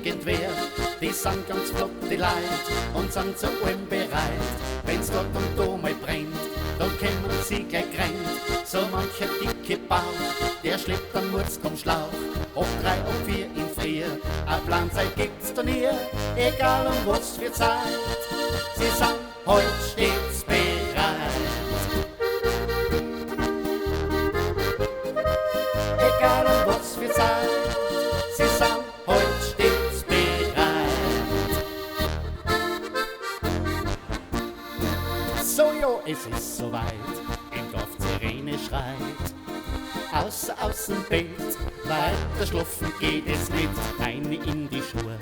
irgendwer. Die sind ganz flotte Leid und sind zu allem bereit. Wenn's dort und da mal brennt, dann kämen sie gleich rennt. So mancher dicke Bauch, der schleppt dann Murz vom Schlauch. Ob 3, ob 4 in Frier, a Planzeit gibt's da nie, egal um was für Zeit. Sie sind heut stets bereit. Egal um was für Zeit, sie sind heut stets bereit. So jo, es ist soweit, im Dorf Sirene schreit. Aus dem Bett, weiter schlafen geht es nicht, eine in die Schuhe,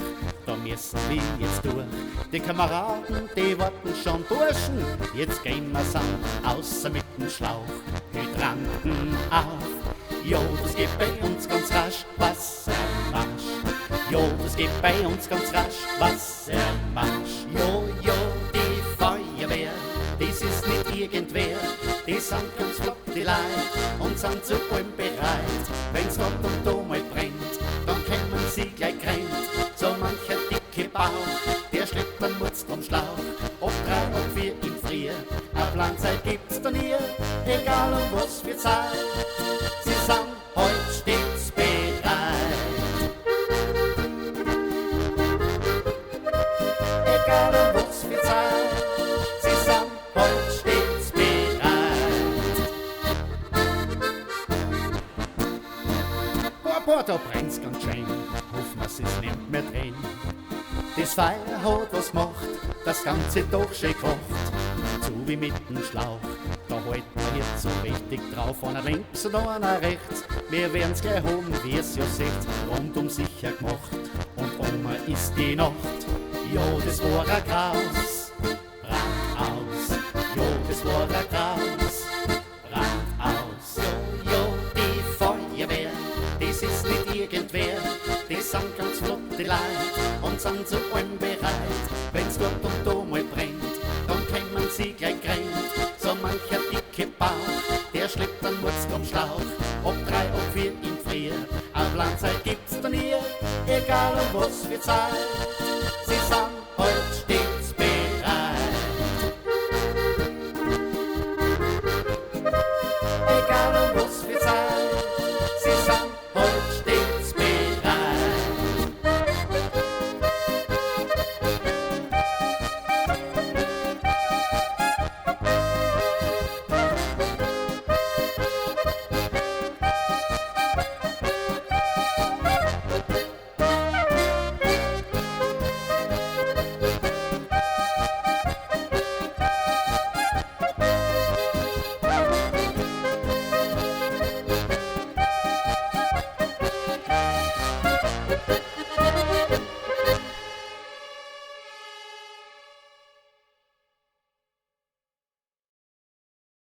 da müssen wir jetzt durch. Die Kameraden, die warten schon, Burschen, jetzt gehen wir san, außer mit dem Schlauch, Hydranten auf. Jo, das geht bei uns ganz rasch, Wassermarsch. Jo, das geht bei uns ganz rasch, Wassermarsch. Jo, jo, die Feuerwehr, das ist nicht irgendwer, die sind ganz flott, die Leid, und sind zu allem bereit. Wenn's dort und da mal brennt, dann kämen sie gleich rennt. So mancher dicke Bauch, der schleppt dann Murz vom Schlauch. Ob 3, ob 4 in Frier, a Planzeit gibt's da nie, egal um was für Zeit. Sie sind heut stets bereit. Egal um was für Zeit, sie sind heut stets bereit. Boah, da brennt's ganz schön, hoffen wir's es nimmt mehr drin. Das Feuer hat was gemacht, das Ganze doch schön kocht. So wie mit dem Schlauch, da halten wir jetzt so richtig drauf. Einer links und einer rechts, wir werden's gleich haben, wie es ja seht, rundum sicher gemacht. Und Oma ist die Nacht, jo, das war ein Graus, Brand aus. Jo, das war ein Graus, Brand aus. Jo, jo, die Feuerwehr, das ist nicht irgendwer, die sind ganz flotte Leid und sind zu allem bereit. Wenn's dort und da mal brennt, dann kämen sie gleich rennt. So mancher dicke Bauch, der schleppt dann Murz vom Schlauch. Ob 3, ob 4 in Frier, a Planzeit gibt's da nie, egal um was für Zeit. Sie sind heut stets bereit. Egal um was